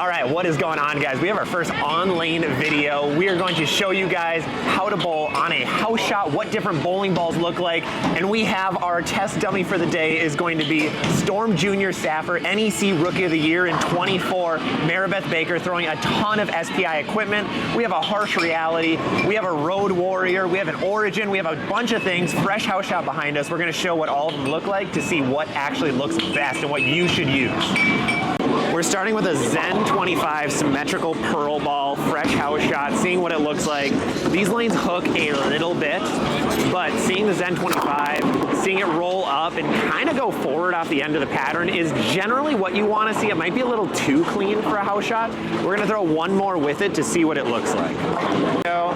All right, what is going on, guys? We have our first on-lane video. We are going to show you guys how to bowl on a house shot, what different bowling balls look like, and we have our test dummy for the day is going to be Storm Junior Staffer, NEC Rookie of the Year in 24, Maribeth Baker, throwing a ton of SPI equipment. We have a Harsh Reality, we have a Road Warrior, we have an Origin, we have a bunch of things, fresh house shot behind us. We're gonna show what all of them look like to see what actually looks best and what you should use. We're starting with a Zen 25 symmetrical pearl ball, fresh house shot, seeing what it looks like. These lanes hook a little bit, but seeing the Zen 25, seeing it roll up and kind of go forward off the end of the pattern is generally what you want to see. It might be a little too clean for a house shot. We're gonna throw one more with it to see what it looks like. So,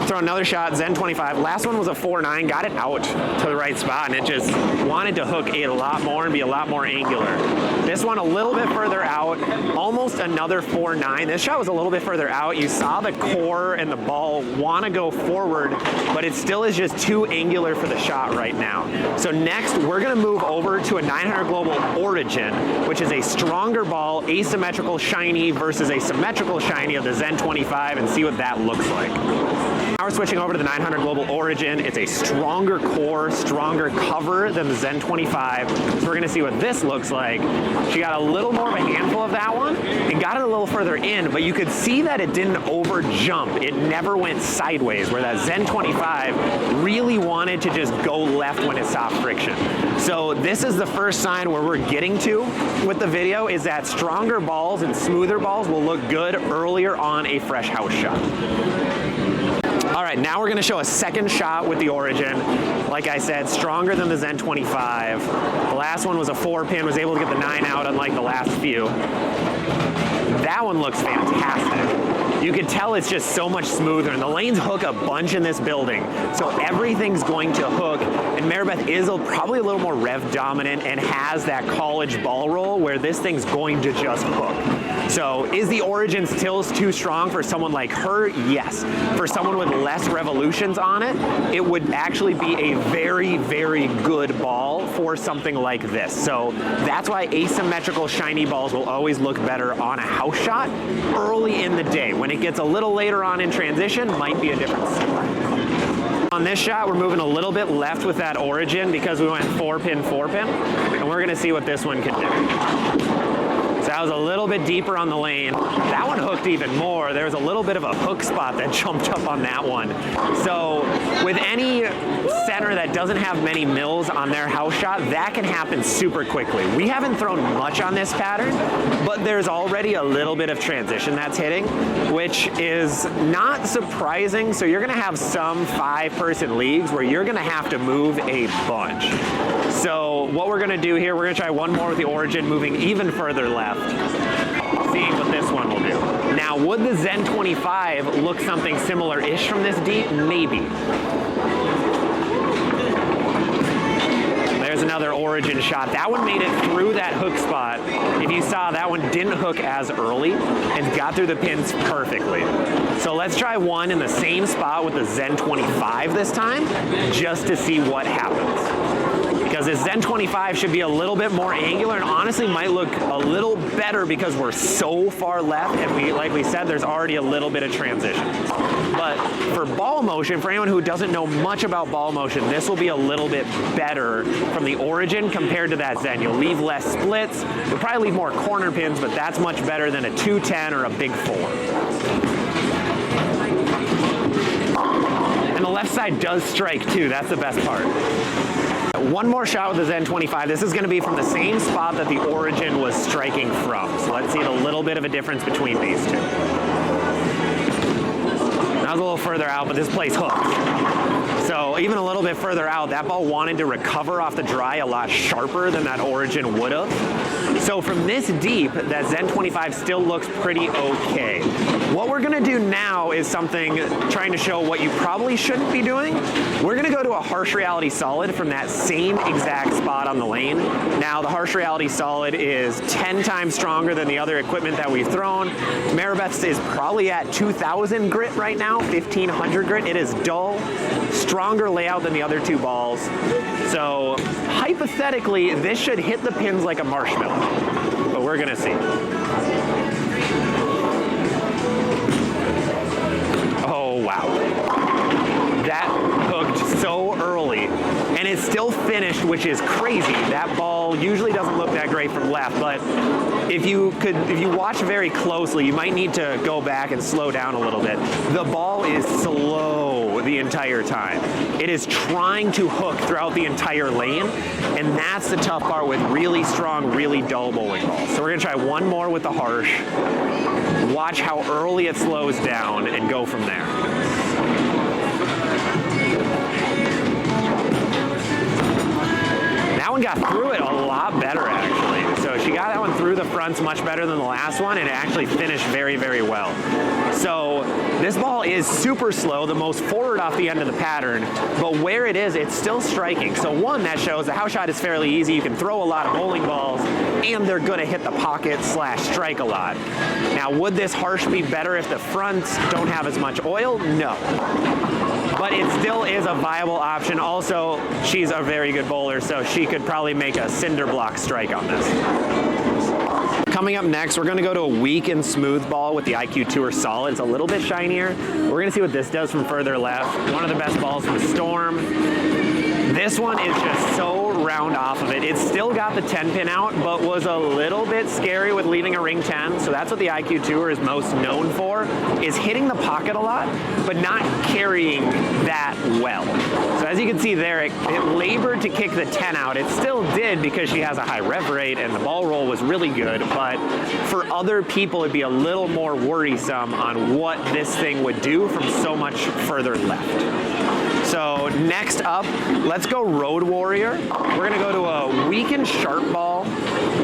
throw another shot, Zen 25. Last one was a 4-9, got it out to the right spot, and it just wanted to hook a lot more and be a lot more angular. This one a little bit further out, almost another 4-9. This shot was a little bit further out. You saw the core and the ball want to go forward, but it still is just too angular for the shot right now. So next, we're going to move over to a 900 Global Origin, which is a stronger ball, asymmetrical shiny versus a symmetrical shiny of the Zen 25, and see what that looks like. Now we're switching over to the 900 Global Origin. It's a stronger core, stronger cover than the Zen 25. So we're gonna see what this looks like. She got a little more of a handful of that one and got it a little further in, but you could see that it didn't over jump. It never went sideways, where that Zen 25 really wanted to just go left when it saw friction. So this is the first sign where we're getting to with the video, is that stronger balls and smoother balls will look good earlier on a fresh house shot. All right, now we're gonna show a second shot with the Origin. Like I said, stronger than the Zen 25. The last one was a 4-pin, was able to get the 9 out unlike the last few. That one looks fantastic. You can tell it's just so much smoother, and the lanes hook a bunch in this building, so everything's going to hook, and Maribeth is probably a little more rev dominant and has that college ball roll where this thing's going to just hook. So is the Origin still too strong for someone like her? Yes. For someone with less revolutions on it, it would actually be a very, very good ball for something like this. So that's why asymmetrical shiny balls will always look better on a house shot early in the day. When it gets a little later on in transition, might be a difference. On this shot, we're moving a little bit left with that Origin because we went 4-pin, and we're gonna see what this one can do. So that was a little bit deeper on the lane. That one hooked even more. There was a little bit of a hook spot that jumped up on that one. So with any center that doesn't have many mills on their house shot, that can happen super quickly. We haven't thrown much on this pattern, but there's already a little bit of transition that's hitting, which is not surprising. So you're gonna have some 5-person leagues where you're gonna have to move a bunch. So what we're gonna do here, we're gonna try one more with the Origin, moving even further left, seeing what this one will do. Now, would the Zen 25 look something similar-ish from this deep? Maybe. There's another Origin shot. That one made it through that hook spot. If you saw, that one didn't hook as early and got through the pins perfectly. So let's try one in the same spot with the Zen 25 this time, just to see what happens. Because this Zen 25 should be a little bit more angular and honestly might look a little better because we're so far left, and like we said, there's already a little bit of transition. But for ball motion, for anyone who doesn't know much about ball motion, this will be a little bit better from the Origin compared to that Zen. You'll leave less splits, you'll probably leave more corner pins, but that's much better than a 210 or a big 4. And the left side does strike too, that's the best part. One more shot with the Zen 25. This is going to be from the same spot that the Origin was striking from. So let's see a little bit of a difference between these two. That was a little further out, but this place hooked. So even a little bit further out, that ball wanted to recover off the dry a lot sharper than that Origin would have. So from this deep, that Zen 25 still looks pretty okay. What we're gonna do now is something trying to show what you probably shouldn't be doing. We're gonna go to a Harsh Reality Solid from that same exact spot on the lane. Now the Harsh Reality Solid is 10 times stronger than the other equipment that we've thrown. Maribeth's is probably at 2,000 grit right now, 1,500 grit. It is dull, stronger layout than the other two balls. So hypothetically, this should hit the pins like a marshmallow, but we're gonna see. which is crazy. That ball usually doesn't look that great from left, but if you watch very closely, you might need to go back and slow down a little bit. The ball is slow the entire time. It is trying to hook throughout the entire lane, and that's the tough part with really strong, really dull bowling balls. So we're gonna try one more with the harsh, watch how early it slows down, and go from there. That one got through it a lot better, actually. So she got that one through the fronts much better than the last one, and it actually finished very, very well. So this ball is super slow, the most forward off the end of the pattern, but where it is, it's still striking. So one, that shows the house shot is fairly easy. You can throw a lot of bowling balls, and they're gonna hit the pocket / strike a lot. Now, would this harsh be better if the fronts don't have as much oil? No. But it still is a viable option. Also, she's a very good bowler, so she could probably make a cinder block strike on this. Coming up next, we're gonna go to a weak and smooth ball with the IQ Tour Solid. It's a little bit shinier. We're gonna see what this does from further left. One of the best balls from Storm. This one is just so round off of it. It's still got the 10 pin out, but was a little bit scary with leaving a ring 10. So that's what the IQ Tour is most known for, is hitting the pocket a lot, but not carrying that well. So as you can see there, it labored to kick the 10 out. It still did because she has a high rev rate and the ball roll was really good, but for other people, it'd be a little more worrisome on what this thing would do from so much further left. So next up, let's go Road Warrior. We're gonna go to a weak and sharp ball,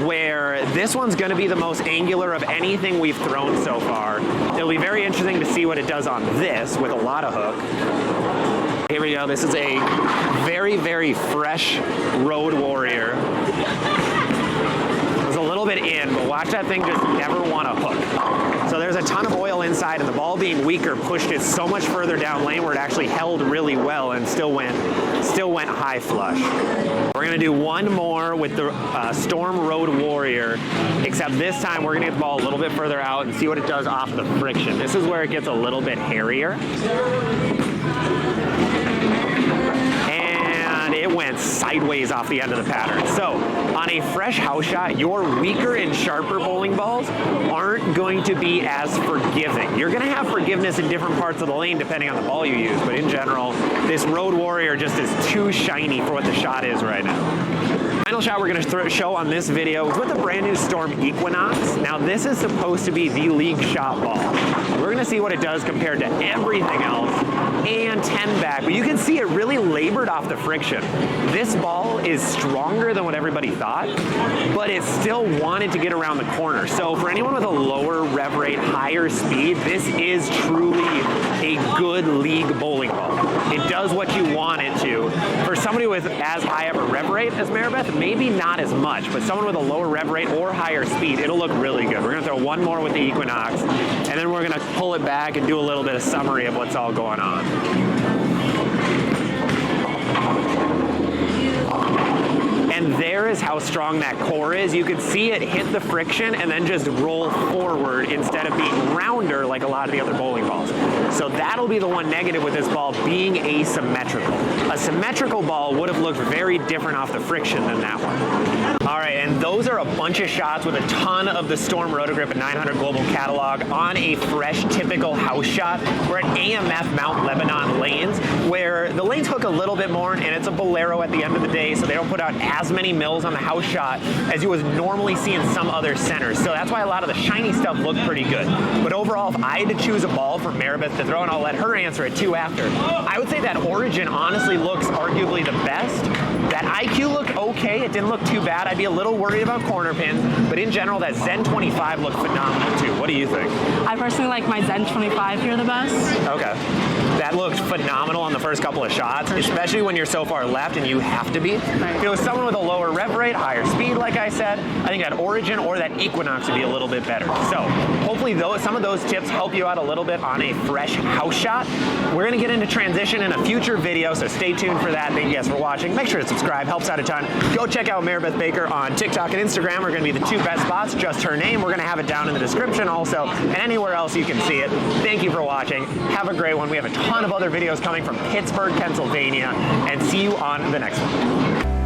where this one's gonna be the most angular of anything we've thrown so far. It'll be very interesting to see what it does on this with a lot of hook. Here we go, this is a very, very fresh Road Warrior. It was a little bit in, but watch that thing just never wanna hook. So there's a ton of oil inside, and the ball being weaker pushed it so much further down lane where it actually held really well and still went high flush. We're gonna do one more with the Storm Road Warrior, except this time we're gonna get the ball a little bit further out and see what it does off the friction. This is where it gets a little bit hairier. It went sideways off the end of the pattern. So on a fresh house shot, your weaker and sharper bowling balls aren't going to be as forgiving. You're gonna have forgiveness in different parts of the lane depending on the ball you use, but in general, this Road Warrior just is too shiny for what the shot is right now. Final shot we're gonna show on this video is with the brand new Storm Equinox. Now this is supposed to be the league shot ball. We're gonna see what it does compared to everything else and 10 back, but you can see it really labored off the friction. This ball is stronger than what everybody thought, but it still wanted to get around the corner. So for anyone with a lower rev rate, higher speed, this is truly a good league bowling ball. It does what you want it to. For somebody with as high of a rev rate as Maribeth, maybe not as much, but someone with a lower rev rate or higher speed, it'll look really good. We're gonna throw one more with the Equinox, and then we're gonna pull it back and do a little bit of summary of what's all going on. And there is how strong that core is. You can see it hit the friction and then just roll forward instead of being rounder like a lot of the other bowling balls. So that'll be the one negative with this ball, being asymmetrical. A symmetrical ball would have looked very different off the friction than that one. All right, and those are a bunch of shots with a ton of the Storm Rotogrip and 900 Global Catalog on a fresh, typical house shot. We're at AMF Mount Lebanon Lanes, where the lanes hook a little bit more, and it's a Bolero at the end of the day, so they don't put out as many mils on the house shot as you would normally see in some other centers. So that's why a lot of the shiny stuff looked pretty good. But overall, if I had to choose a ball for Maribeth to throw, and I'll let her answer it too after, I would say that Origin honestly looks arguably the best. That IQ looked okay, it didn't look too bad. I'd be a little worried about corner pins, but in general, that Zen 25 looked phenomenal too. What do you think? I personally like my Zen 25 here the best. Okay. That looked phenomenal on the first couple of shots, especially when you're so far left and you have to be. Right. If it was someone with a lower rev rate, higher speed, like I said, I think that Origin or that Equinox would be a little bit better. So hopefully some of those tips help you out a little bit on a fresh house shot. We're gonna get into transition in a future video, so stay tuned for that. Thank you guys for watching. Make sure to subscribe, helps out a ton. Go check out Maribeth Baker on TikTok and Instagram. We're gonna be the two best spots, just her name. We're gonna have it down in the description also, and anywhere else you can see it. Thank you for watching. Have a great one. We have a ton of other videos coming from Pittsburgh, Pennsylvania, and see you on the next one.